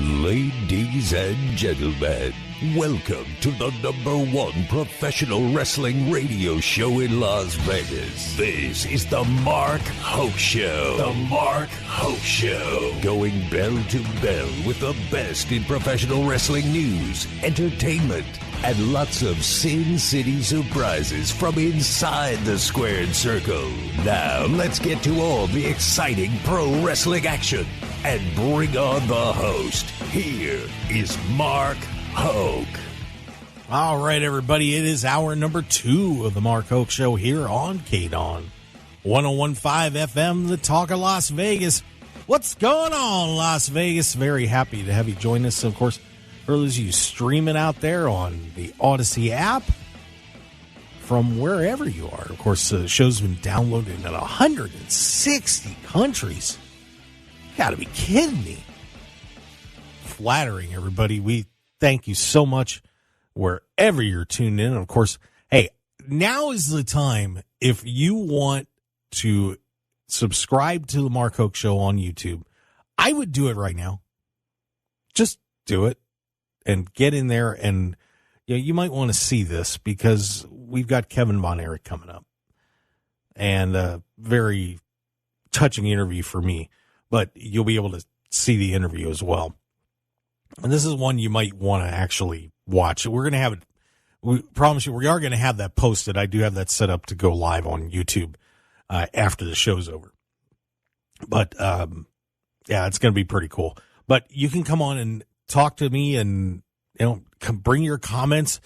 Ladies and gentlemen, welcome to the #1 professional wrestling radio show in Las Vegas. This is the Mark Hoke Show. The Mark Hoke Show. Going bell to bell with the best in professional wrestling news, entertainment, and lots of Sin City surprises from inside the squared circle. Now, let's get to all the exciting pro wrestling action and bring on the host. Here is Mark Hoke. All right, everybody, it is hour number 2 of the Mark Hoke Show here on KDAWN 101.5 FM, the Talk of Las Vegas. What's going on, Las Vegas? Very happy to have you join us. Of course, for those of you streaming out there on the Odyssey app, from wherever you are. Of course, the show's been downloaded in 160 countries. You gotta be kidding me. Flattering, everybody. We thank you so much wherever you're tuned in. And of course, hey, now is the time if you want to subscribe to the Mark Hoke Show on YouTube. I would do it right now. Just do it and get in there. And you might want to see this because we've got Kevin Von Erich coming up. And a very touching interview for me. But you'll be able to see the interview as well. And this is one you might want to actually watch. We're going to have it. We promise you we are going to have that posted. I do have that set up to go live on YouTube after the show's over. But, yeah, it's going to be pretty cool. But you can come on and talk to me and, bring your comments,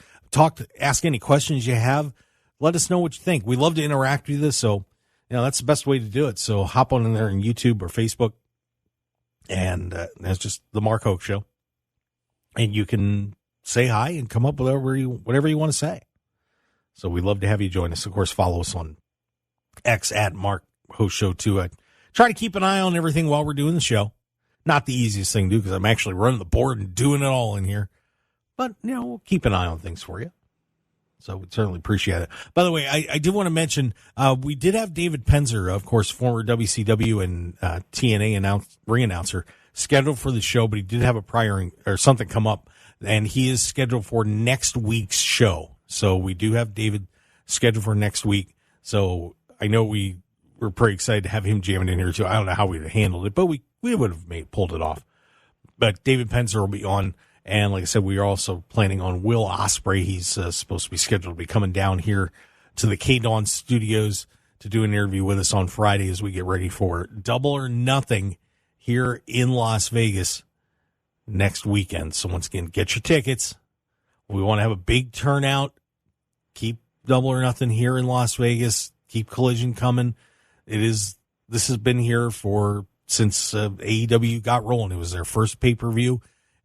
ask any questions you have. Let us know what you think. We love to interact with this, so that's the best way to do it. So hop on in there on YouTube or Facebook, and that's just the Mark Hoke Show. And you can say hi and come up with whatever you want to say. So we'd love to have you join us. Of course, follow us on X at Mark Hoke Show 2. I try to keep an eye on everything while we're doing the show. Not the easiest thing to do because I'm actually running the board and doing it all in here. But, we'll keep an eye on things for you. So we'd certainly appreciate it. By the way, I did want to mention, we did have David Penzer, of course, former WCW and TNA ring announcer, scheduled for the show, but he did have something come up, and he is scheduled for next week's show. So we do have David scheduled for next week. So I know we were pretty excited to have him jamming in here too. I don't know how we'd have handled it, but we would have pulled it off. But David Penzer will be on. And like I said, we are also planning on Will Ospreay. He's supposed to be scheduled to be coming down here to the KDAWN studios to do an interview with us on Friday as we get ready for Double or Nothing here in Las Vegas next weekend. So once again, get your tickets. We want to have a big turnout. Keep Double or Nothing here in Las Vegas. Keep Collision coming. This has been here since AEW got rolling. It was their first pay-per-view.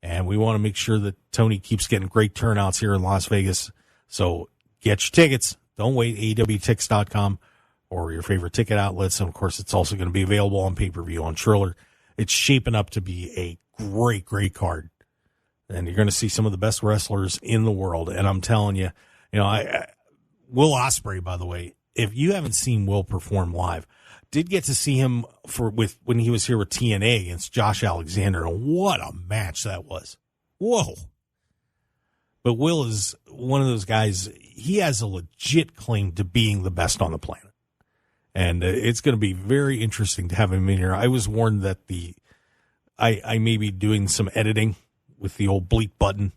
And we want to make sure that Tony keeps getting great turnouts here in Las Vegas. So get your tickets. Don't wait. AEWTix.com or your favorite ticket outlets. And, of course, it's also going to be available on pay-per-view on Triller. It's shaping up to be a great, great card. And you're going to see some of the best wrestlers in the world. And I'm telling you, Will Ospreay, by the way, if you haven't seen Will perform live, did get to see him when he was here with TNA against Josh Alexander. And what a match that was. Whoa. But Will is one of those guys, he has a legit claim to being the best on the planet. And it's going to be very interesting to have him in here. I was warned that I may be doing some editing with the old bleep button.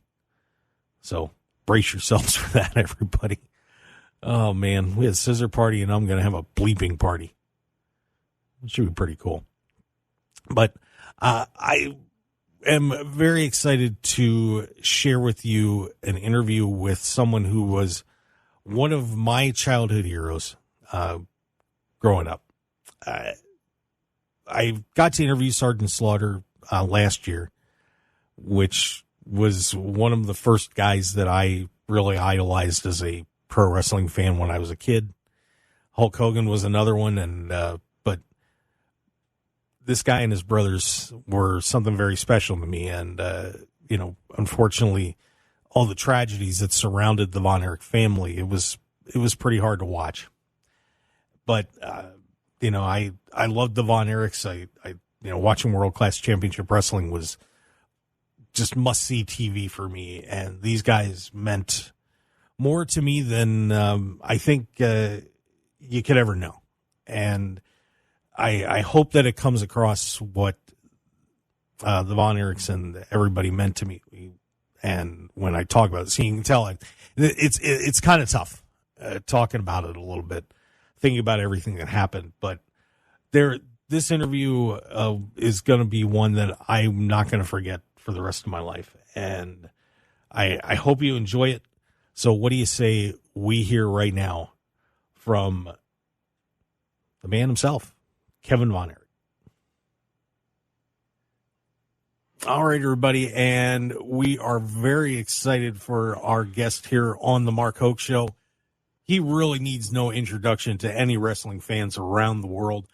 So brace yourselves for that, everybody. Oh, man. We had a scissor party, and I'm going to have a bleeping party. It should be pretty cool. But I am very excited to share with you an interview with someone who was one of my childhood heroes growing up. I got to interview Sergeant Slaughter last year, which was one of the first guys that I really idolized as a pro wrestling fan when I was a kid. Hulk Hogan was another one, and but this guy and his brothers were something very special to me. And, unfortunately, all the tragedies that surrounded the Von Erich family, it was pretty hard to watch. But, I loved the Von Erichs. Watching World Class Championship Wrestling was just must-see TV for me. And these guys meant more to me than I think you could ever know. And I hope that it comes across what the Von Erichs and everybody meant to me. And when I talk about it, so you can tell it's kind of tough talking about it a little bit, thinking about everything that happened. But this interview is going to be one that I'm not going to forget for the rest of my life. And I hope you enjoy it. So what do you say we hear right now from the man himself, Kevin Von Erich? All right, everybody, and we are very excited for our guest here on the Mark Hoke Show. He really needs no introduction to any wrestling fans around the world.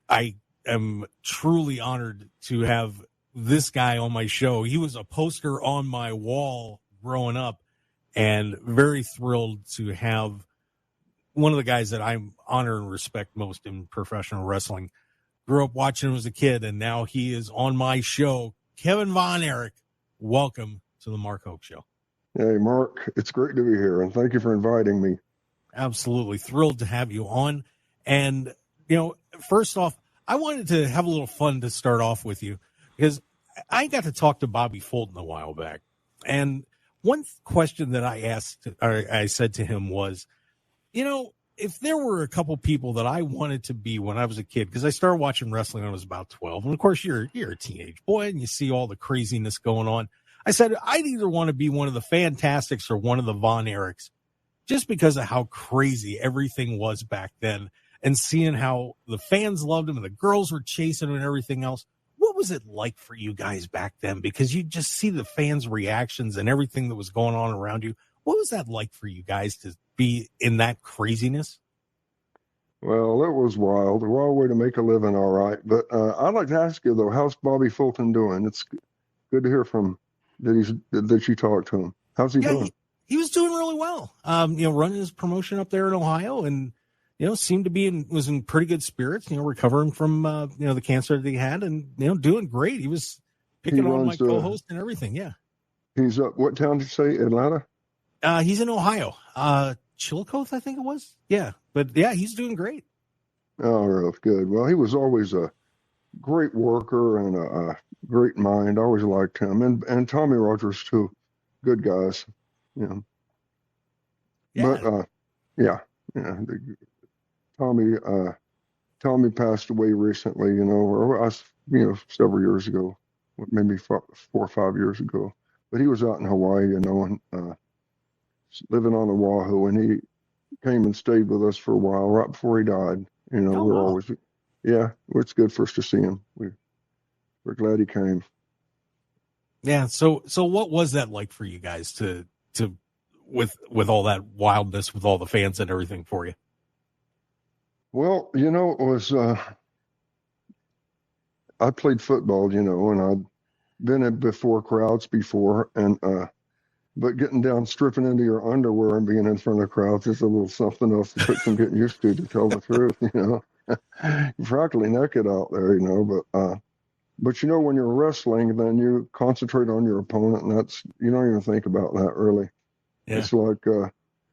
I am truly honored to have this guy on my show. He was a poster on my wall growing up, and very thrilled to have one of the guys that I honor and respect most in professional wrestling. Grew up watching him as a kid, and now he is on my show. Kevin Von Erich, welcome to the Mark Hoke Show. Hey, Mark, it's great to be here, and thank you for inviting me. Absolutely thrilled to have you on. And, first off, I wanted to have a little fun to start off with you, because I got to talk to Bobby Fulton a while back. And one question that I said to him was, if there were a couple people that I wanted to be when I was a kid, because I started watching wrestling when I was about 12. And of course you're a teenage boy and you see all the craziness going on. I said, I'd either want to be one of the Fantastics or one of the Von Erichs, just because of how crazy everything was back then, and seeing how the fans loved him and the girls were chasing him and everything else. What was it like for you guys back then? Because you just see the fans' reactions and everything that was going on around you. What was that like for you guys to be in that craziness? Well, it was wild. A wild way to make a living, all right. But I'd like to ask you, though, how's Bobby Fulton doing? It's good to hear from that you talked to him. How's he doing? He was doing really well. Running his promotion up there in Ohio, and seemed to was in pretty good spirits. Recovering from the cancer that he had, and doing great. He was picking on my co-host and everything. Yeah. He's up. What town did you say? Atlanta. He's in Ohio. Chillicothe, I think it was. Yeah, but yeah, he's doing great. Oh, really good. Well, he was always a great worker and a great mind. I always liked him, and Tommy Rogers too. Good guys. Yeah. But Tommy passed away recently. Several years ago, maybe 4 or 5 years ago. But he was out in Hawaii, and living on Oahu, and he came and stayed with us for a while right before he died. It's good for us to see him. We're glad he came. Yeah. So what was that like for you guys to with all that wildness, with all the fans and everything for you? Well, it was, I played football, and I'd been before crowds before, and, but getting down, stripping into your underwear and being in front of crowds is a little something else that took some getting used to tell the truth, You're practically naked out there, but when you're wrestling, then you concentrate on your opponent, and that's, you don't even think about that really. Yeah. It's like,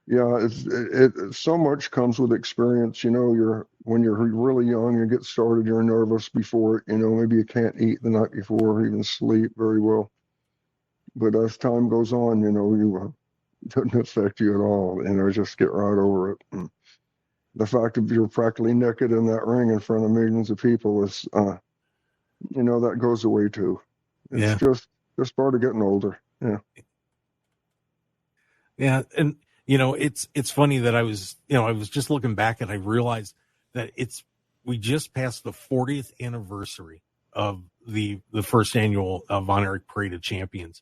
it so much comes with experience. When you're really young, you get started, you're nervous before, maybe you can't eat the night before or even sleep very well. But as time goes on, it doesn't affect you at all. Just get right over it. And the fact that you're practically naked in that ring in front of millions of people is, that goes away too. It's just part of getting older. Yeah. Yeah. And, it's funny that I was just looking back and I realized that we just passed the 40th anniversary of the first annual Von Erich Parade of Champions.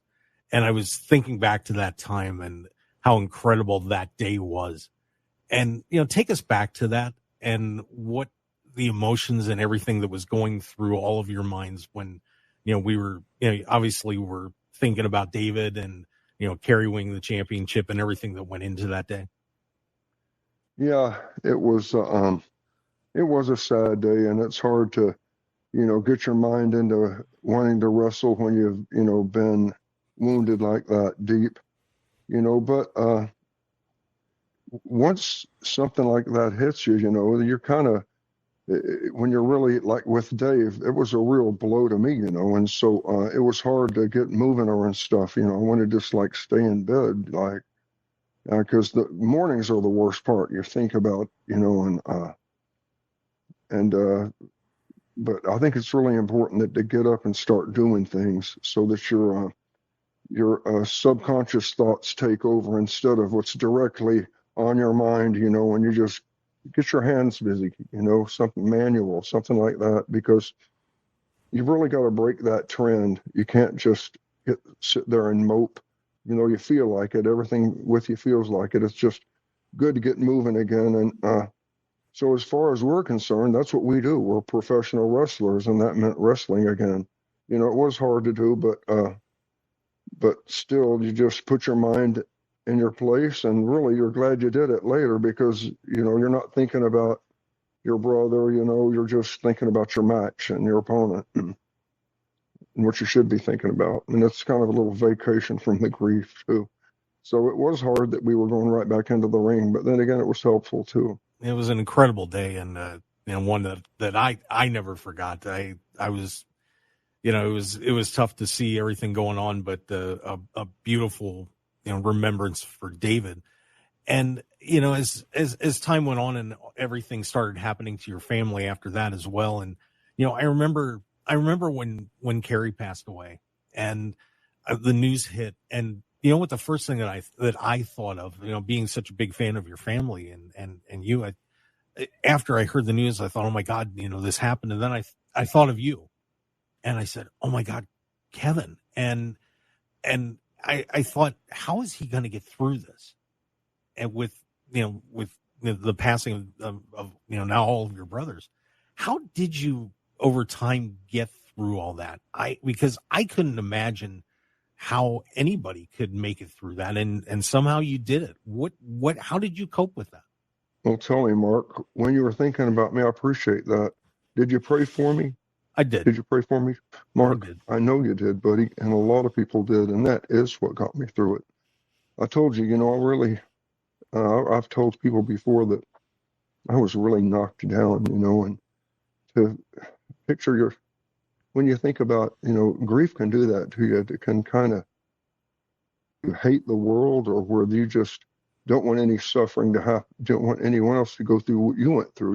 And I was thinking back to that time and how incredible that day was. And, take us back to that and what the emotions and everything that was going through all of your minds when, we were, obviously we're thinking about David and, Kerry winning the championship and everything that went into that day. Yeah, it was a sad day, and it's hard to, get your mind into wanting to wrestle when you've, been wounded like that deep, but once something like that hits you, you're kind of, when you're really like with Dave, it was a real blow to me, and so it was hard to get moving or and stuff. I wanted to just like stay in bed, like, because the mornings are the worst part. You think about, but I think it's really important that to get up and start doing things so that your subconscious thoughts take over instead of what's directly on your mind, and you just get your hands busy, something manual, something like that, because you've really got to break that trend. You can't just sit there and mope. You feel like it. Everything with you feels like it. It's just good to get moving again. And so as far as we're concerned, that's what we do. We're professional wrestlers, and that meant wrestling again. It was hard to do, but still, you just put your mind in your place, and really you're glad you did it later, because you're not thinking about your brother, you're just thinking about your match and your opponent and what you should be thinking about. And it's kind of a little vacation from the grief too. So it was hard that we were going right back into the ring, but then again, it was helpful too. It was an incredible day, and one that I never forgot. I was, it was tough to see everything going on, but a beautiful remembrance for David. And as time went on and everything started happening to your family after that as well. And I remember when Kerry passed away, and the news hit, and what the first thing that I thought of, being such a big fan of your family and you, after I heard the news, I thought, oh my God, this happened. And then I thought of you, and I said, oh my God, Kevin. And I thought, how is he going to get through this? And with the passing of now all of your brothers, how did you over time get through all that? Because I couldn't imagine how anybody could make it through that, and somehow you did it. How did you cope with that? Well, tell me, Mark, when you were thinking about me, I appreciate that. Did you pray for me? I did. Did you pray for me, Mark? I know you did, buddy, and a lot of people did, and that is what got me through it. I told you, I really, I've told people before that I was really knocked down, and to picture when you think about, grief can do that to you. It can kind of, you hate the world, or where you just don't want any suffering to happen, don't want anyone else to go through what you went through,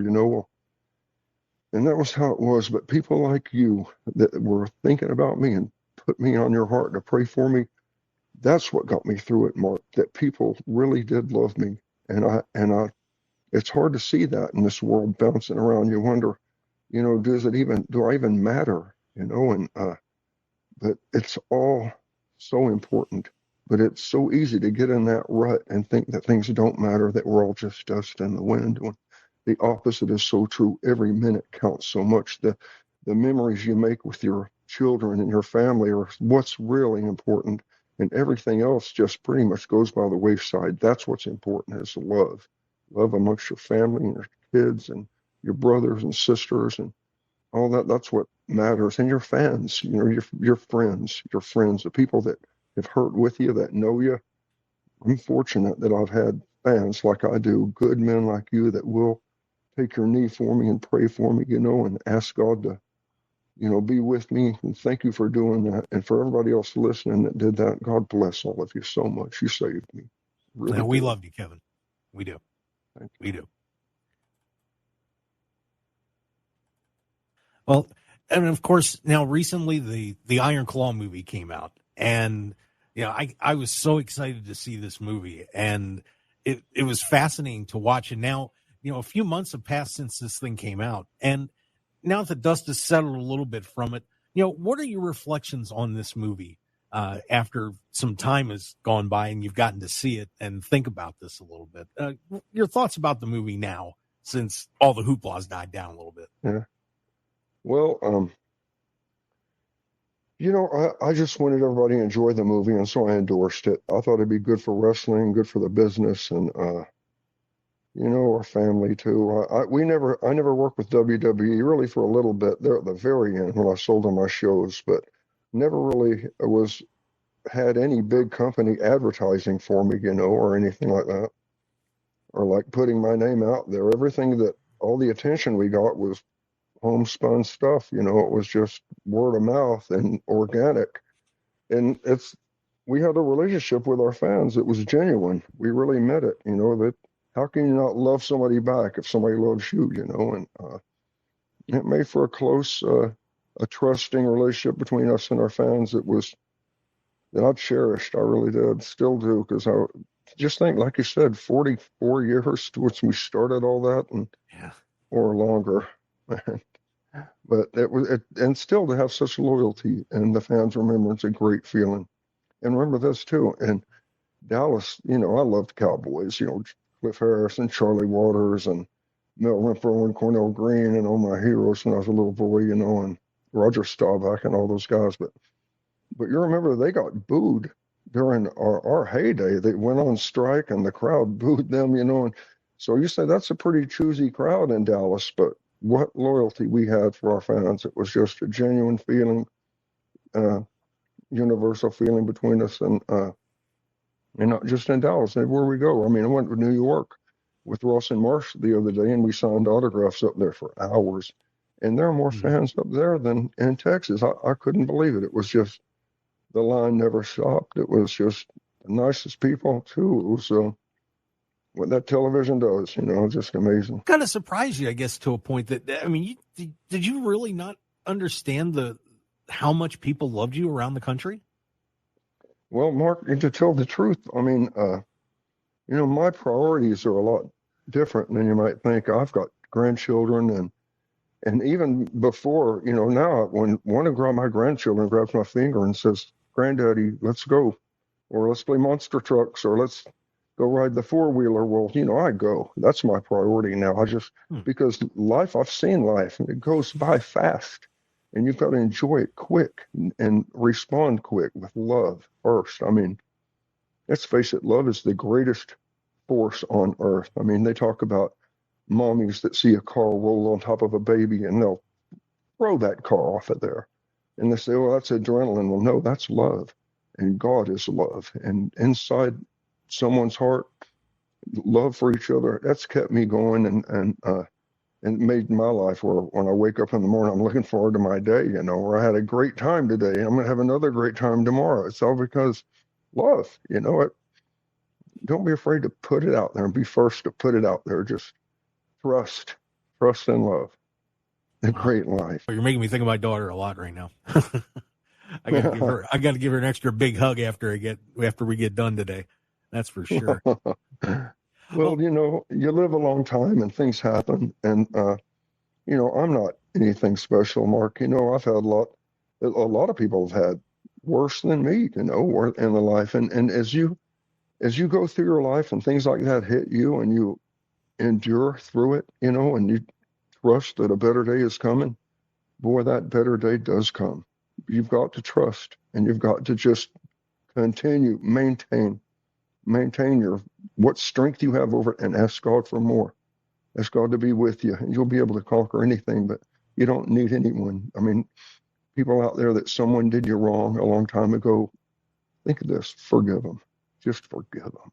and that was how it was. But people like you that were thinking about me and put me on your heart to pray for me, that's what got me through it, Mark, that people really did love me. And I it's hard to see that in this world bouncing around. You wonder, do I even matter? But it's all so important. But it's so easy to get in that rut and think that things don't matter, that we're all just dust in the wind. When the opposite is so true. Every minute counts so much. The memories you make with your children and your family are what's really important. And everything else just pretty much goes by the wayside. That's what's important, is love. Love amongst your family and your kids and your brothers and sisters and all that. That's what matters. And your fans, your friends, the people that have hurt with you, that know you. I'm fortunate that I've had fans like I do, good men like you that will take your knee for me and pray for me, and ask God to, be with me. And thank you for doing that. And for everybody else listening that did that, God bless all of you so much. You saved me. Really, we love you, Kevin. We do. Thank you. We do. Well, and of course, now recently the Iron Claw movie came out, and I was so excited to see this movie, and it was fascinating to watch. And now, a few months have passed since this thing came out, and now that the dust has settled a little bit from it, what are your reflections on this movie after some time has gone by and you've gotten to see it and think about this a little bit? Your thoughts about the movie now, since all the hoopla died down a little bit. Yeah. Well, I just wanted everybody to enjoy the movie, and so I endorsed it. I thought it'd be good for wrestling, good for the business, and our family too. I never worked with WWE really for a little bit there at the very end when I sold on my shows, but never really was had any big company advertising for me, or anything like that, or like putting my name out there. All the attention we got was homespun stuff. It was just word of mouth and organic. And we had a relationship with our fans. It was genuine. We really meant it. That how can you not love somebody back if somebody loves you? And it made for a close, a trusting relationship between us and our fans. That I've cherished. I really did, still do, because I just think, like you said, 44 years since we started all that, or longer. But and still to have such loyalty and the fans remember, it's a great feeling. And remember this too, in Dallas, I loved Cowboys, Cliff Harris and Charlie Waters and Mel Renfro and Cornell Green and all my heroes when I was a little boy, and Roger Staubach and all those guys. But you remember they got booed during our heyday. They went on strike and the crowd booed them, and so you say that's a pretty choosy crowd in Dallas, but what loyalty we had for our fans. It was just a genuine feeling, universal feeling between us, and not just in Dallas, everywhere we go. I mean, I went to New York with Ross and Marsh the other day, and we signed autographs up there for hours. And there are more fans up there than in Texas. I couldn't believe it. It was just, the line never stopped. It was just the nicest people, too. It was what that television does, just amazing. Kind of surprised you, I guess, to a point that, I mean, did you really not understand how much people loved you around the country? Well, Mark, to tell the truth, I mean, my priorities are a lot different than you might think. I've got grandchildren, and even before, now when one of my grandchildren grabs my finger and says, "Granddaddy, let's go," or "Let's play monster trucks," or "Let's go ride the four-wheeler," well, I go. That's my priority now. Because life, I've seen life, and it goes by fast, and you've got to enjoy it quick and respond quick with love first. I mean, let's face it, love is the greatest force on earth. I mean, they talk about mommies that see a car roll on top of a baby, and they'll throw that car off of there. And they say, "Oh, that's adrenaline." Well, no, that's love. And God is love. And inside someone's heart, love for each other, that's kept me going and made my life where when I wake up in the morning, I'm looking forward to my day, where I had a great time today, and I'm going to have another great time tomorrow. It's all because love, don't be afraid to put it out there and be first to put it out there. Just trust and love. A great life. Well, you're making me think of my daughter a lot right now. I got to give her an extra big hug after we get done today. That's for sure. Well, you live a long time and things happen. And, I'm not anything special, Mark. I've had a lot of people have had worse than me, in the life. And as you go through your life and things like that hit you and you endure through it, and you trust that a better day is coming, boy, that better day does come. You've got to trust, and you've got to just continue, maintain what strength you have over it, and ask God for more. Ask God to be with you, and you'll be able to conquer anything, but you don't need anyone. I mean, people out there that someone did you wrong a long time ago, think of this, forgive them. Just forgive them.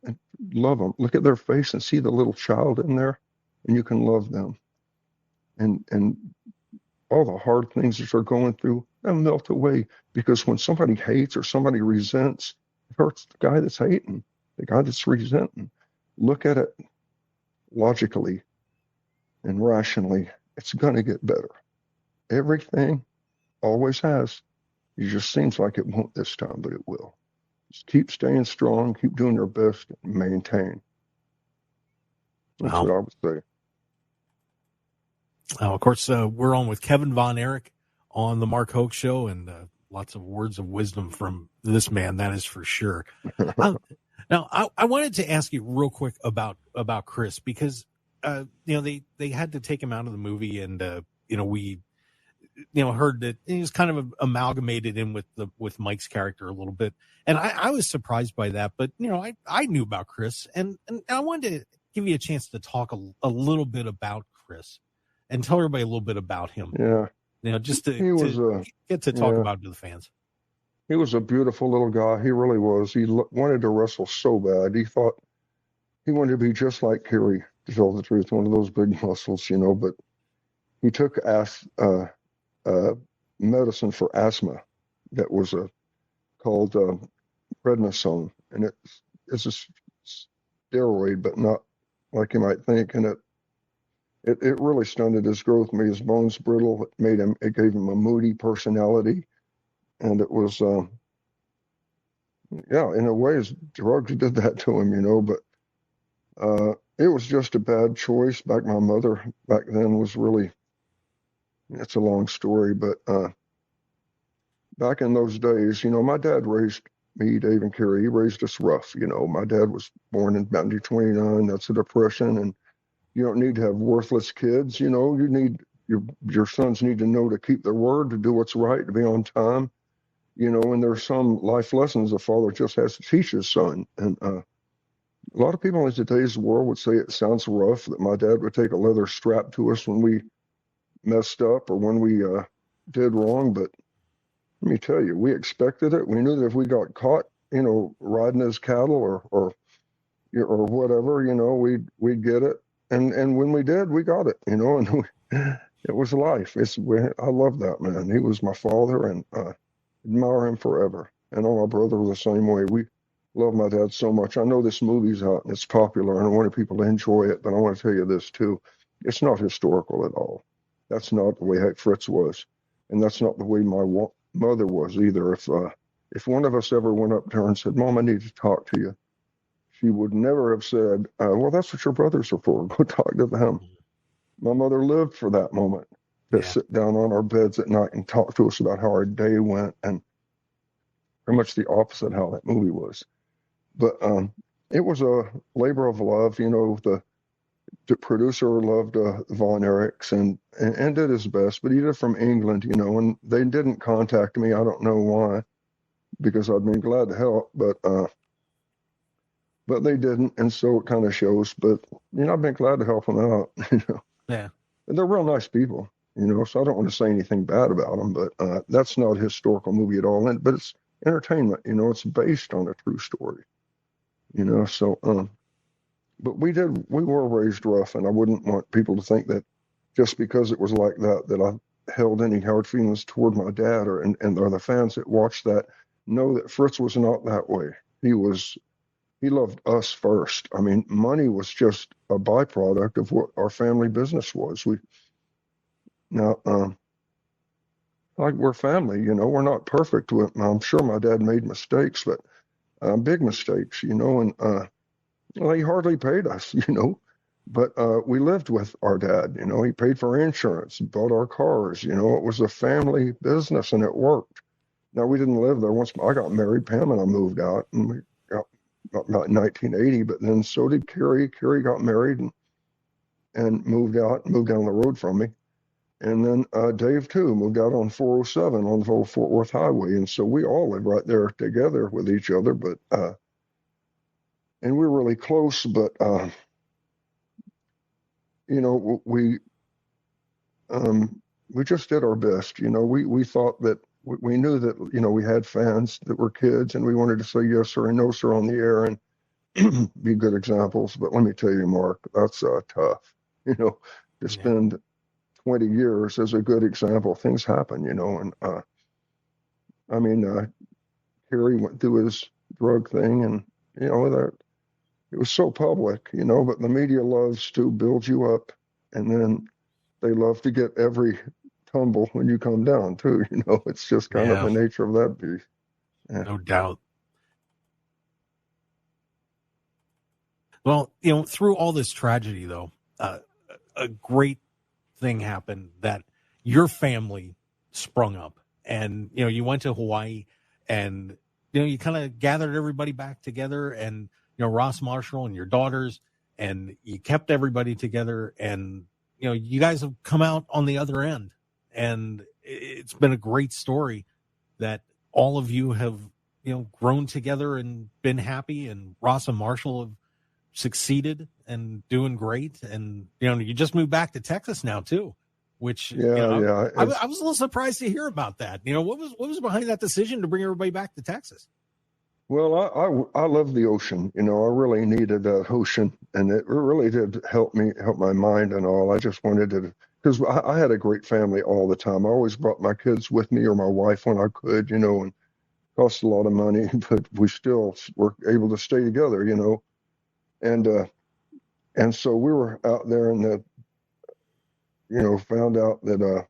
And love them. Look at their face and see the little child in there, and you can love them. And all the hard things that they're going through, they'll melt away, because when somebody hates or somebody resents, it hurts the guy that's hating, the guy that's resenting. Look at it logically and rationally. It's going to get better. Everything always has. It just seems like it won't this time, but it will. Just keep staying strong, keep doing your best, and maintain. That's what I would say. Of course, we're on with Kevin Von Erich on the Mark Hoke Show, and lots of words of wisdom from this man, that is for sure. Now, I wanted to ask you real quick about Chris, because they had to take him out of the movie, and we heard that he was kind of amalgamated in with Mike's character a little bit, and I was surprised by that. But I knew about Chris, and I wanted to give you a chance to talk a little bit about Chris and tell everybody a little bit about him. Yeah, just to get to talk about it to the fans. He was a beautiful little guy. He really was. He wanted to wrestle so bad. He thought he wanted to be just like Kerry, to tell the truth, one of those big muscles, but he took medicine for asthma that was called prednisone, and it's a steroid, but not like you might think, and it really stunted his growth, made his bones brittle, it gave him a moody personality, and it was in a way, drugs did that to him, but it was just a bad choice. My mother back then was really, it's a long story, but back in those days, my dad raised me, Dave and Kerry. He raised us rough. My dad was born in 1929. That's a depression, and you don't need to have worthless kids. You need your sons need to know to keep their word, to do what's right, to be on time. And there's some life lessons a father just has to teach his son. And a lot of people in today's world would say it sounds rough that my dad would take a leather strap to us when we messed up or when we did wrong. But let me tell you, we expected it. We knew that if we got caught, riding his cattle or whatever, we'd get it. And when we did, we got it, and it was life. I love that man. He was my father, and admire him forever. And all my brother were the same way. We love my dad so much. I know this movie's out and it's popular, and I wanted people to enjoy it, but I want to tell you this too. It's not historical at all. That's not the way Fritz was, and that's not the way my mother was either. If one of us ever went up to her and said, "Mom, I need to talk to you," she would never have said, "Well, that's what your brothers are for. Go talk to them." My mother lived for that moment to sit down on our beds at night and talk to us about how our day went, and pretty much the opposite how that movie was. But it was a labor of love. The producer loved Von Erichs and did his best, but he did it from England, and they didn't contact me. I don't know why, because I'd been glad to help, but they didn't, and so it kind of shows. But I've been glad to help them out. Yeah, and they're real nice people. So I don't want to say anything bad about them, but that's not a historical movie at all. But it's entertainment. It's based on a true story. So but we were raised rough, and I wouldn't want people to think that just because it was like that I held any hard feelings toward my dad or the fans that watched that know that Fritz was not that way. He loved us first. I mean, money was just a byproduct of what our family business was. Like we're family, we're not perfect. I'm sure my dad made mistakes, but big mistakes, and he hardly paid us, but we lived with our dad, he paid for insurance, bought our cars, it was a family business and it worked. Now, we didn't live there. Once I got married, Pam and I moved out, and we got about 1980, but then so did Kerry. Kerry got married and moved down the road from me. And then Dave, too, moved out on 407 on the old Fort Worth Highway. And so we all lived right there together with each other. But and we were really close. But, we just did our best. We thought that we knew that, we had fans that were kids, and we wanted to say yes sir and no sir on the air and be good examples. But let me tell you, Mark, that's tough, to spend 20 years as a good example. Things happen, and Kerry went through his drug thing, and that it was so public, but the media loves to build you up, and then they love to get every tumble when you come down too. It's just kind of the nature of that beast. Yeah. No doubt. Well, through all this tragedy, though, a great thing happened, that your family sprung up, and you went to Hawaii, and you kind of gathered everybody back together, and Ross Marshall and your daughters, and you kept everybody together, and you guys have come out on the other end, and it's been a great story that all of you have grown together and been happy, and Ross and Marshall have succeeded and doing great, and you just moved back to Texas now too. which Yeah. I was a little surprised to hear about that. What was behind that decision to bring everybody back to Texas? Well, I love the ocean. I really needed that ocean, and it really did help my mind and all. I just wanted to, because I had a great family all the time. I always brought my kids with me or my wife when I could, and it cost a lot of money, but we still were able to stay together, and so we were out there and found out that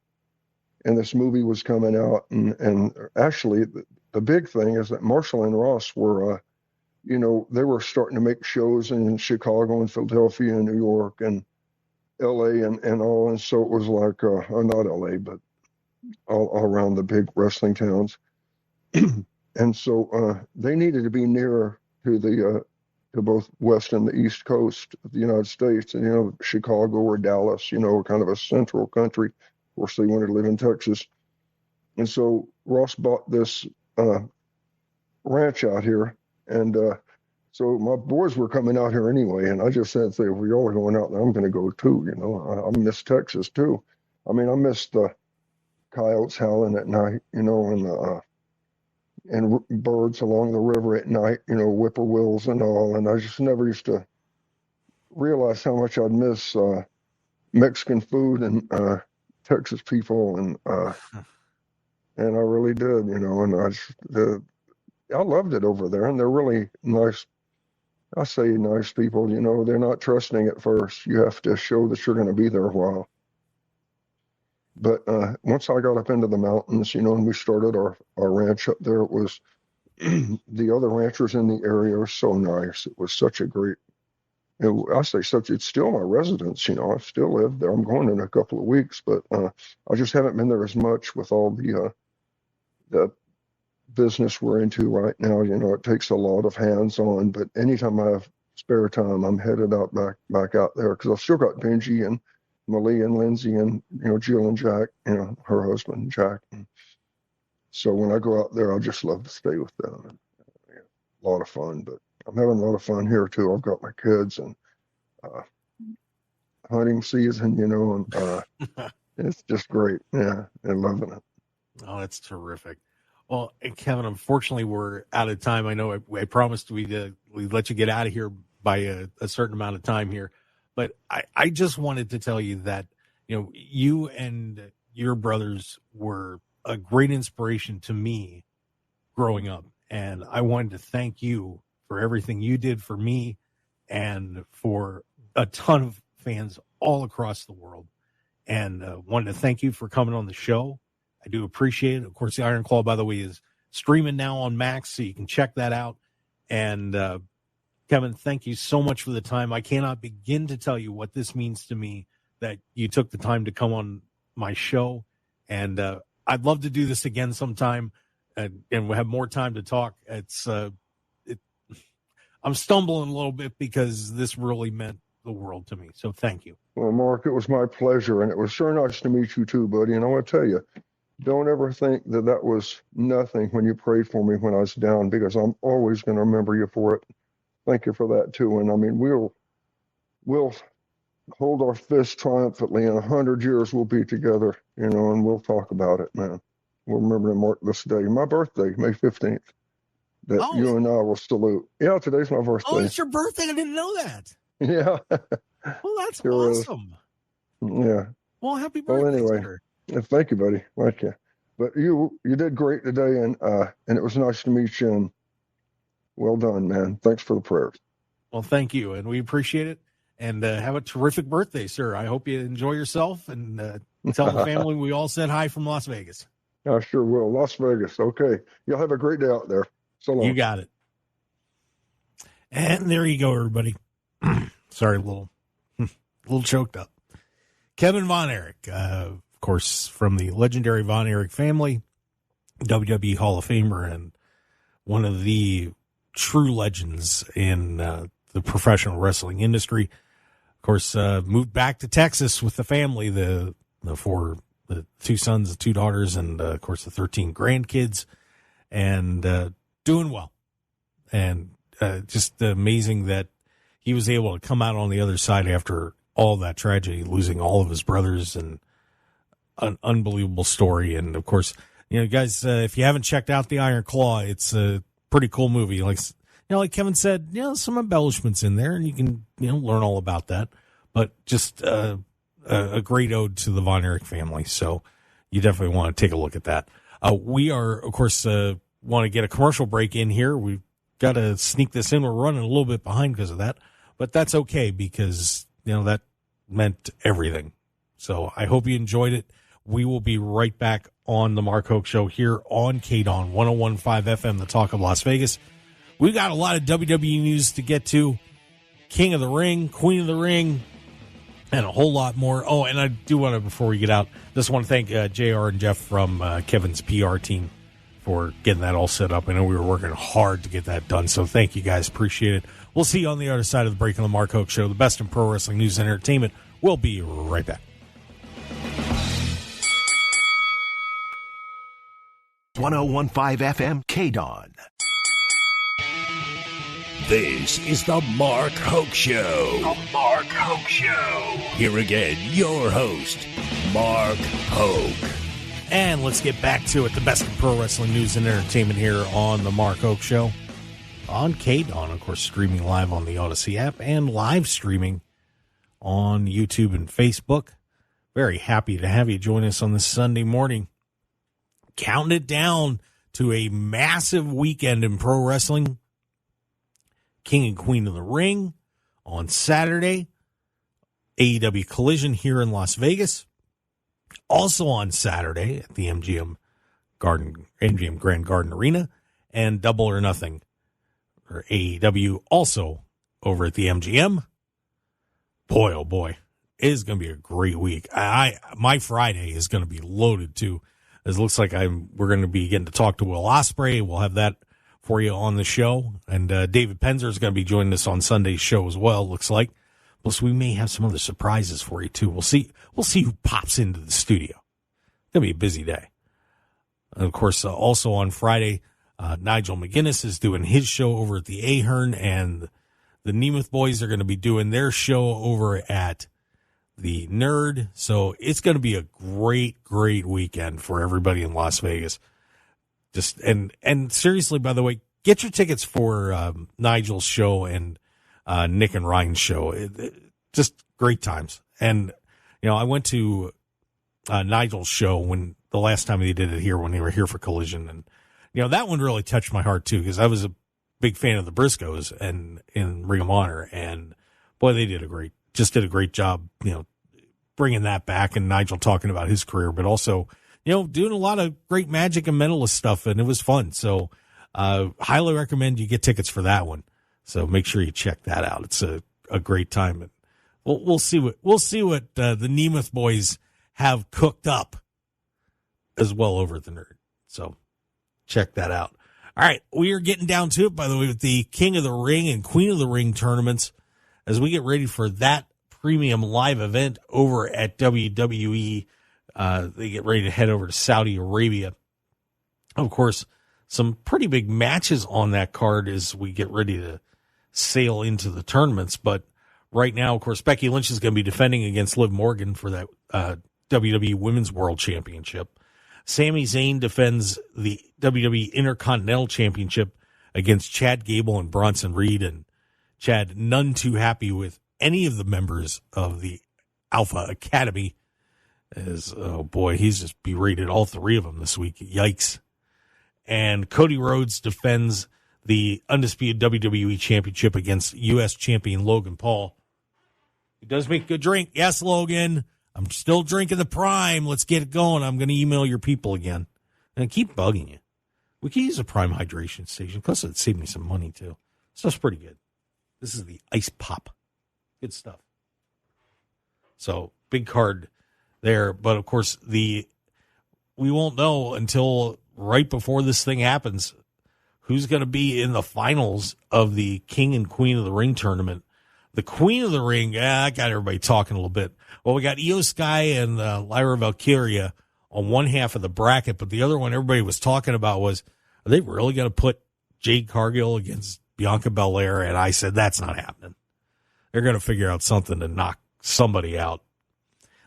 and this movie was coming out, and actually the big thing is that Marshall and Ross were, they were starting to make shows in Chicago and Philadelphia and New York and L.A. and all. And so it was like, not L.A., but all around the big wrestling towns. And so they needed to be nearer to to both West and the East Coast of the United States. And, Chicago or Dallas, kind of a central country. Of course, they wanted to live in Texas. And so Ross bought this ranch out here, and so my boys were coming out here anyway, and I just said, if we all are going out there, I'm going to go too. I miss Texas too. I mean, I miss the coyotes howling at night, and birds along the river at night, whippoorwills and all. And I just never used to realize how much I'd miss Mexican food and Texas people, and I really did, and I loved it over there, and they're really nice. I say nice people, they're not trusting at first. You have to show that you're going to be there a while. But once I got up into the mountains, and we started our ranch up there, it was the other ranchers in the area were so nice. It was such a great, it's still my residence, I still live there. I'm going in a couple of weeks, but I just haven't been there as much with all the business we're into right now. It takes a lot of hands-on, but anytime I have spare time, I'm headed out back out there, because I've still got Benji and Malie and Lindsay and Jill and Jack, her husband Jack. And so when I go out there, I just love to stay with them. And, a lot of fun, but I'm having a lot of fun here too. I've got my kids and hunting season, and it's just great. Yeah, and loving it. Oh, that's terrific. Well, and Kevin, unfortunately, we're out of time. I know I promised we'd let you get out of here by a certain amount of time here, but I just wanted to tell you that, you and your brothers were a great inspiration to me growing up. And I wanted to thank you for everything you did for me and for a ton of fans all across the world. And wanted to thank you for coming on the show. I do appreciate it. Of course, the Iron Claw, by the way, is streaming now on Max, so you can check that out. And Kevin, thank you so much for the time. I cannot begin to tell you what this means to me that you took the time to come on my show. And I'd love to do this again sometime, and we'll have more time to talk. I'm stumbling a little bit because this really meant the world to me. So thank you. Well, Mark, it was my pleasure, and it was so nice to meet you too, buddy. And I want to tell you, don't ever think that was nothing when you prayed for me when I was down, because I'm always going to remember you for it. Thank you for that too. And I mean, we'll hold our fists triumphantly. In 100 years, we'll be together, and we'll talk about it, man. We'll remember to mark this day, my birthday, May 15th, that you and I will salute. Yeah, today's my birthday. Oh, it's your birthday. I didn't know that. Yeah. Well, that's awesome. Yeah. Well, happy birthday. Well, anyway, sir. Thank you, buddy. Thank you. But you did great today, and it was nice to meet you, and well done, man. Thanks for the prayers. Well, thank you, and we appreciate it. And have a terrific birthday, sir. I hope you enjoy yourself, and tell the family we all said hi from Las Vegas. I sure will. Las Vegas. Okay. Y'all have a great day out there. So long. You got it. And there you go, everybody. Sorry, a little choked up. Kevin Von Erich, of course, from the legendary Von Erich family, WWE Hall of Famer, and one of the true legends in the professional wrestling industry. Of course, moved back to Texas with the family, the 2 sons, the 2 daughters, and of course the 13 grandkids, and doing well. And just amazing that he was able to come out on the other side after all that tragedy, losing all of his brothers and an unbelievable story. And of course, guys, if you haven't checked out The Iron Claw, it's a pretty cool movie. Like Kevin said, some embellishments in there, and you can, learn all about that. But just a great ode to the Von Erich family. So you definitely want to take a look at that. We are, of course, want to get a commercial break in here. We've got to sneak this in. We're running a little bit behind because of that. But that's okay because, that meant everything. So I hope you enjoyed it. We will be right back on the Mark Hoke Show here on KDAWN 101.5 FM, the talk of Las Vegas. We got a lot of WWE news to get to. King of the Ring, Queen of the Ring, and a whole lot more. Oh, and I do want to, before we get out, just want to thank JR and Jeff from Kevin's PR team for getting that all set up. I know we were working hard to get that done, so thank you guys. Appreciate it. We'll see you on the other side of the break on the Mark Hoke Show, the best in pro wrestling news and entertainment. We'll be right back. 101.5 FM KDAWN. This is the Mark Hoke Show. The Mark Hoke Show. Here again, your host, Mark Hoke. And let's get back to it. The best in pro wrestling news and entertainment here on the Mark Hoke Show. On KDAWN, of course, streaming live on the Odyssey app and live streaming on YouTube and Facebook. Very happy to have you join us on this Sunday morning. Counting it down to a massive weekend in pro wrestling. King and Queen of the Ring on Saturday. AEW Collision here in Las Vegas. Also on Saturday at the MGM Grand Garden Arena. And Double or Nothing, or AEW, also over at the MGM. Boy, oh boy, it is going to be a great week. My Friday is going to be loaded too. It looks like we're going to be getting to talk to Will Ospreay. We'll have that for you on the show. And David Penzer is going to be joining us on Sunday's show as well, looks like. Plus, we may have some other surprises for you, too. We'll see who pops into the studio. It's going to be a busy day. And, of course, also on Friday, Nigel McGuinness is doing his show over at the Ahern, and the Nemeth boys are going to be doing their show over at the Nerd. So it's going to be a great, great weekend for everybody in Las Vegas. Just and seriously, by the way, get your tickets for Nigel's show and Nick and Ryan's show. Just great times. And I went to Nigel's show when the last time they did it here, when they were here for Collision, and that one really touched my heart too, because I was a big fan of the Briscoes and in Ring of Honor, and boy, they did a great job, bringing that back, and Nigel talking about his career, but also doing a lot of great Magic and Mentalist stuff, and it was fun. So, highly recommend you get tickets for that one. So make sure you check that out. It's a great time. And we'll see what the Nemeth boys have cooked up as well over at the Nerd. So check that out. All right, we are getting down to it, by the way, with the King of the Ring and Queen of the Ring tournaments as we get ready for that premium live event over at WWE. They get ready to head over to Saudi Arabia. Of course, some pretty big matches on that card as we get ready to sail into the tournaments. But right now, of course, Becky Lynch is going to be defending against Liv Morgan for that WWE Women's World Championship. Sami Zayn defends the WWE Intercontinental Championship against Chad Gable and Bronson Reed. And Chad, none too happy with any of the members of the Alpha Academy. Oh boy, he's just berated all three of them this week. Yikes. And Cody Rhodes defends the undisputed WWE Championship against U.S. champion Logan Paul. He does make a good drink. Yes, Logan. I'm still drinking the Prime. Let's get it going. I'm going to email your people again. And I keep bugging you. We could use a Prime hydration station. Plus, it'd save me some money, too. Stuff's pretty good. This is the Ice Pop. Good stuff. So, big card there. But, of course, we won't know until right before this thing happens who's going to be in the finals of the King and Queen of the Ring tournament. The Queen of the Ring, I got everybody talking a little bit. Well, we got Io Sky and Lyra Valkyria on one half of the bracket, but the other one everybody was talking about was, are they really going to put Jade Cargill against Bianca Belair? And I said, that's not happening. They're going to figure out something to knock somebody out.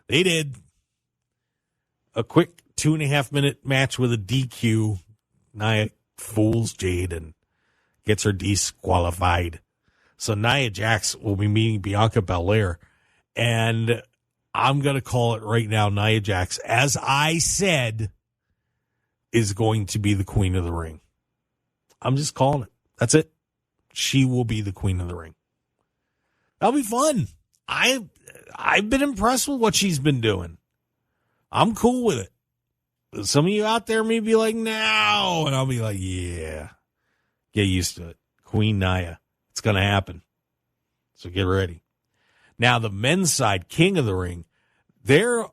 They did. a quick 2.5-minute match with a DQ. Nia fools Jade and gets her disqualified. So Nia Jax will be meeting Bianca Belair. And I'm going to call it right now, Nia Jax, as I said, is going to be the queen of the ring. I'm just calling it. That's it. She will be the queen of the ring. That'll be fun. I've been impressed with what she's been doing. I'm cool with it. Some of you out there may be like, no. And I'll be like, yeah. Get used to it. Queen Nia. It's going to happen. So get ready. Now, the men's side, king of the ring, there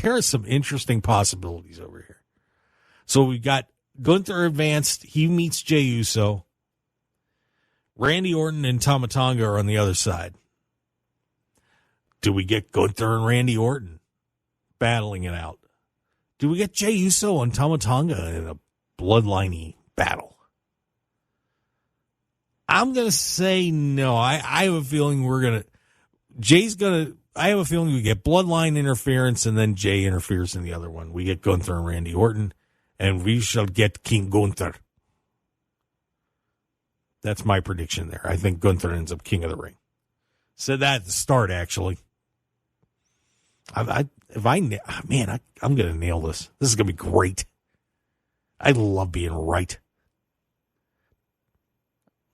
are some interesting possibilities over here. So we got Gunther advanced. He meets Jey Uso. Randy Orton and Tama Tonga are on the other side. Do we get Gunther and Randy Orton battling it out? Do we get Jey Uso and Tama Tonga in a bloodline-y battle? I'm going to say no. I have a feeling I have a feeling we get bloodline interference and then Jey interferes in the other one. We get Gunther and Randy Orton, and we shall get King Gunther. That's my prediction there. I think Gunther ends up king of the ring. Said that at the start, actually. I'm going to nail this. This is going to be great. I love being right.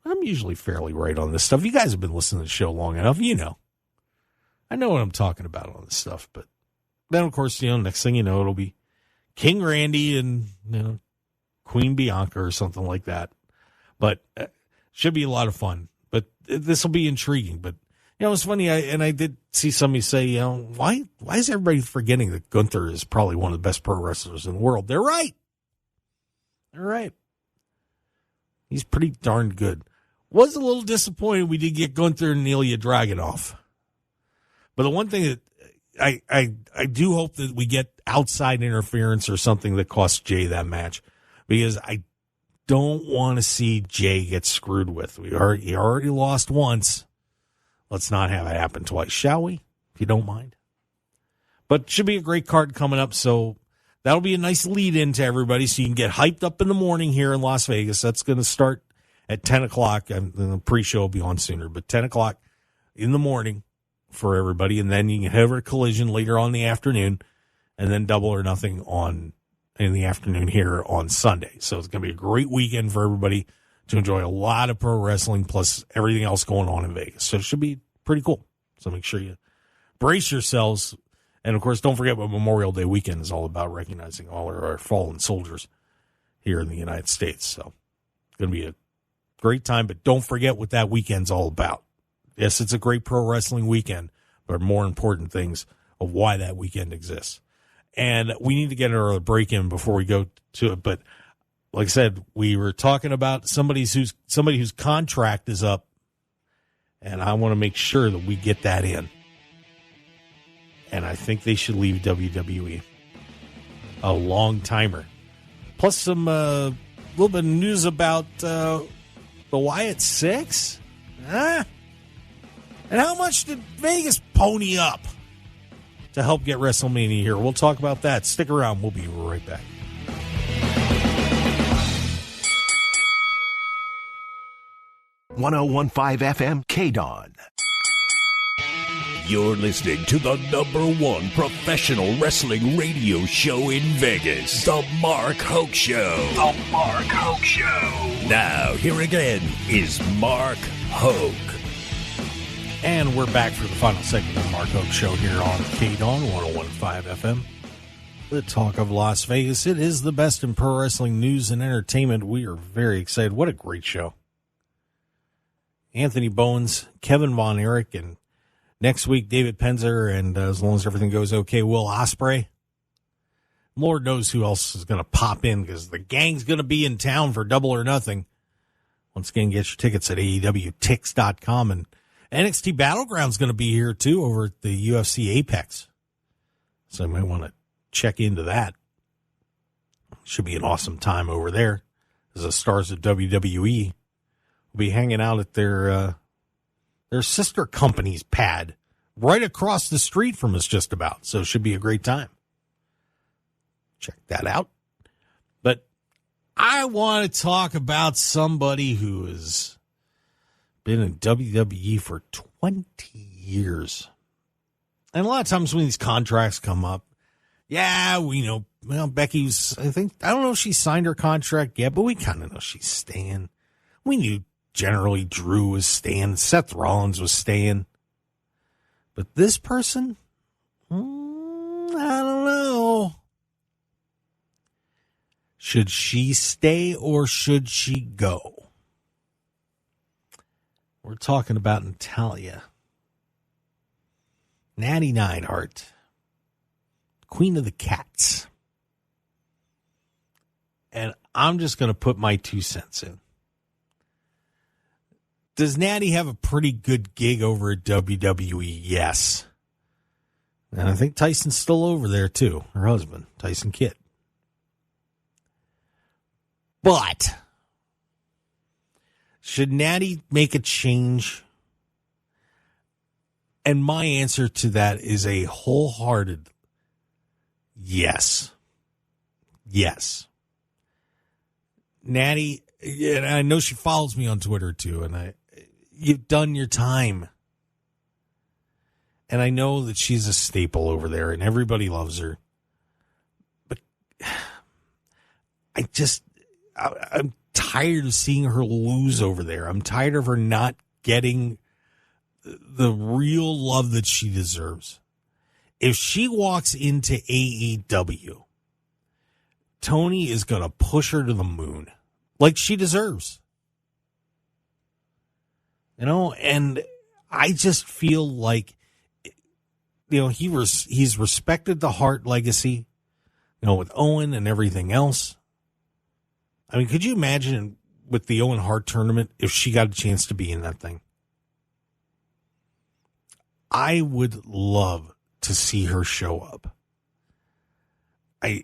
I'm usually fairly right on this stuff. You guys have been listening to the show long enough. You know. I know what I'm talking about on this stuff. But then, of course, next thing you know, it'll be King Randy and, Queen Bianca or something like that. But should be a lot of fun. But this will be intriguing. But, it's funny. I did see somebody say, why is everybody forgetting that Gunther is probably one of the best pro wrestlers in the world? They're right. They're right. He's pretty darn good. Was a little disappointed we did get Gunther and Ilya Dragunov. But the one thing that I do hope that we get outside interference or something that costs Jey that match, because I don't want to see Jey get screwed with. He already lost once. Let's not have it happen twice, shall we? If you don't mind. But should be a great card coming up, so that'll be a nice lead in to everybody, so you can get hyped up in the morning here in Las Vegas. That's going to start at 10 o'clock, and the pre-show will be on sooner, but 10 o'clock in the morning for everybody, and then you can head over to Collision later on in the afternoon, and then Double or Nothing in the afternoon here on Sunday. So it's going to be a great weekend for everybody to enjoy a lot of pro wrestling plus everything else going on in Vegas. So it should be pretty cool. So make sure you brace yourselves. And, of course, don't forget what Memorial Day weekend is all about, recognizing all our fallen soldiers here in the United States. So it's going to be a great time, but don't forget what that weekend's all about. Yes, it's a great pro wrestling weekend, but more important things of why that weekend exists. And we need to get our break in before we go to it. But like I said, we were talking about somebody whose contract is up, and I want to make sure that we get that in. And I think they should leave WWE. A long timer. Plus some little bit of news about the Wyatt 6. And how much did Vegas pony up to help get WrestleMania here? We'll talk about that. Stick around. We'll be right back. .101.5 FM KDAWN. You're listening to the #1 professional wrestling radio show in Vegas, The Mark Hoke Show. The Mark Hoke Show. Now, here again is Mark Hoke. And we're back for the final segment of the Mark Hoke Show here on KDAWN 101.5 FM. The talk of Las Vegas. It is the best in pro wrestling news and entertainment. We are very excited. What a great show. Anthony Bowens, Kevin Von Erich, and next week, David Penzer, and as long as everything goes okay, Will Ospreay. Lord knows who else is going to pop in, because the gang's going to be in town for Double or Nothing. Once again, get your tickets at AEWTix.com. And NXT Battleground's going to be here, too, over at the UFC Apex. So you might want to check into that. Should be an awesome time over there, as the stars of WWE will be hanging out at their sister company's pad right across the street from us just about. So it should be a great time. check that out. But I want to talk about somebody who has been in WWE for 20 years. And a lot of times when these contracts come up, yeah, we know, well, Becky's, I don't know if she signed her contract yet, but we kind of know she's staying. We knew generally Drew was staying, Seth Rollins was staying. But this person, I don't know. Should she stay or should she go? We're talking about Natalya. Natty Neidhart. Queen of the Cats. And I'm just going to put my 2 cents in. Does Natty have a pretty good gig over at WWE? Yes. And I think Tyson's still over there too. Her husband, Tyson Kidd. But should Natty make a change? And my answer to that is a wholehearted yes. Yes. Natty, and I know she follows me on Twitter too, and you've done your time. And I know that she's a staple over there and everybody loves her. But I'm tired of seeing her lose over there. I'm tired of her not getting the real love that she deserves. If she walks into AEW, Tony is going to push her to the moon like she deserves. You know, and I just feel like, you know, he's respected the Hart legacy, you know, with Owen and everything else. I mean, could you imagine with the Owen Hart tournament if she got a chance to be in that thing? I would love to see her show up. I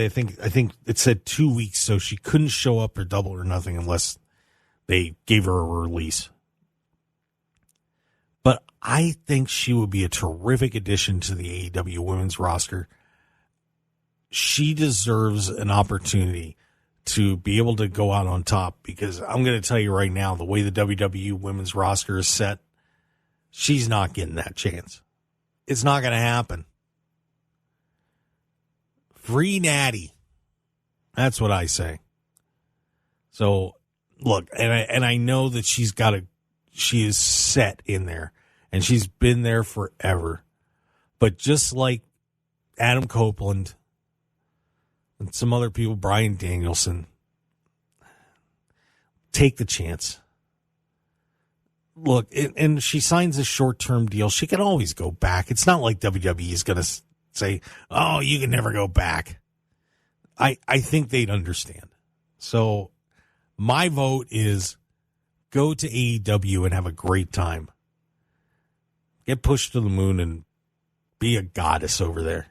think it said 2 weeks, so she couldn't show up or Double or Nothing unless they gave her a release. But I think she would be a terrific addition to the AEW women's roster. She deserves an opportunity to be able to go out on top, because I'm going to tell you right now, the way the WWE women's roster is set, she's not getting that chance. It's not going to happen. Free Natty. That's what I say. So, look, and I know that she is set in there, and she's been there forever. But just like Adam Copeland and some other people, Bryan Danielson, take the chance. Look, and she signs a short-term deal. She can always go back. It's not like WWE is going to say, oh, you can never go back. I think they'd understand. So my vote is go to AEW and have a great time. Get pushed to the moon and be a goddess over there.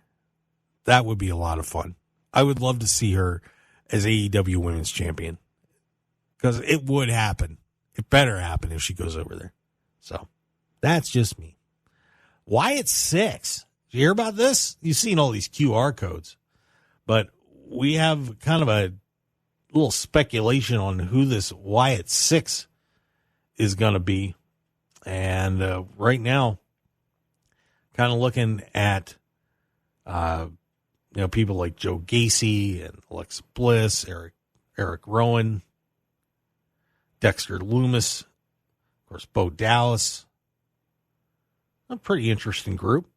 That would be a lot of fun. I would love to see her as AEW Women's Champion, because it would happen. It better happen if she goes over there. So that's just me. Wyatt 6. Did you hear about this? You've seen all these QR codes, but we have kind of a little speculation on who this Wyatt 6 is going to be. And right now, kind of looking at people like Joe Gacy and Alexa Bliss, Eric Rowan, Dexter Lumis, of course, Bo Dallas. A pretty interesting group.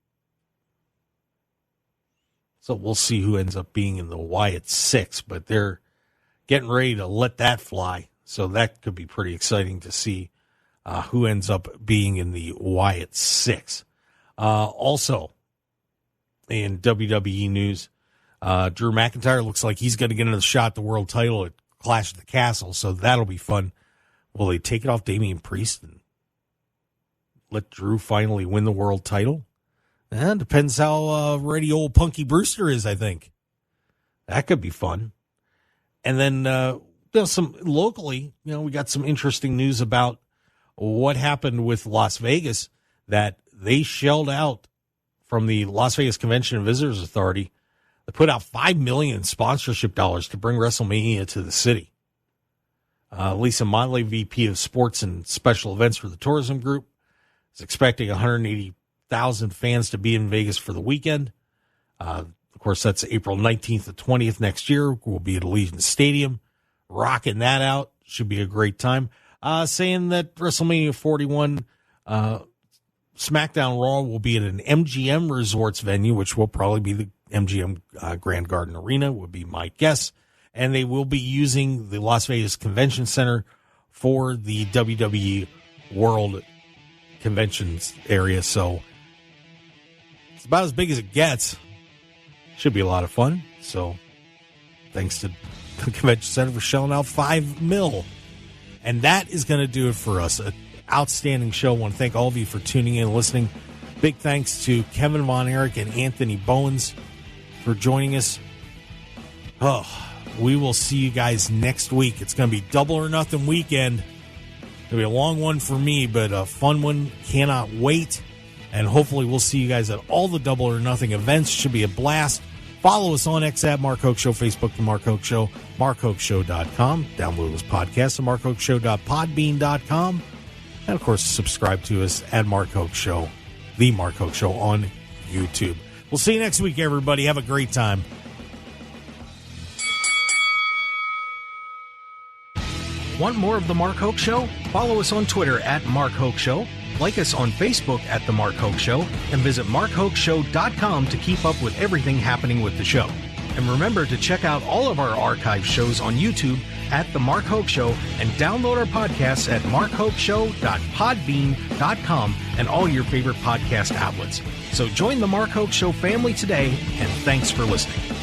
So we'll see who ends up being in the Wyatt 6, but they're getting ready to let that fly. So that could be pretty exciting to see who ends up being in the Wyatt 6. Also, in WWE news, Drew McIntyre looks like he's going to get another shot at the world title at Clash of the Castle, so that'll be fun. Will they take it off Damian Priest and let Drew finally win the world title? Depends how ready old Punky Brewster is, I think. That could be fun. And then some locally, we got some interesting news about what happened with Las Vegas, that they shelled out from the Las Vegas Convention and Visitors Authority. They put out $5 million in sponsorship dollars to bring WrestleMania to the city. Lisa Motley, VP of Sports and Special Events for the tourism group, is expecting 180,000 fans to be in Vegas for the weekend. Of course, that's April 19th to 20th next year. We'll be at Allegiant Stadium, rocking that out. Should be a great time. Saying that WrestleMania 41 SmackDown Raw will be at an MGM Resorts venue, which will probably be the MGM Grand Garden Arena, would be my guess. And they will be using the Las Vegas Convention Center for the WWE World Conventions area. So it's about as big as it gets. Should be a lot of fun. So thanks to the Convention Center for shelling out $5 million. And that is going to do it for us. An outstanding show. I want to thank all of you for tuning in and listening. Big thanks to Kevin Von Erich and Anthony Bowens for joining us. Oh, we will see you guys next week. It's going to be Double or Nothing weekend. It'll be a long one for me, but a fun one. Cannot wait. And hopefully we'll see you guys at all the Double or Nothing events. Should be a blast. Follow us on X at Mark Hoke Show, Facebook The Mark Hoke Show, markhokeshow.com. Download this podcast at markhokeshow.podbean.com. And, of course, subscribe to us at Mark Hoke Show, The Mark Hoke Show on YouTube. We'll see you next week, everybody. Have a great time. Want more of The Mark Hoke Show? Follow us on Twitter at Mark Hoke Show. Like us on Facebook at The Mark Hoke Show, and visit markhokeshow.com to keep up with everything happening with the show. And remember to check out all of our archive shows on YouTube at The Mark Hoke Show, and download our podcasts at markhokeshow.podbean.com and all your favorite podcast outlets. So join The Mark Hoke Show family today, and thanks for listening.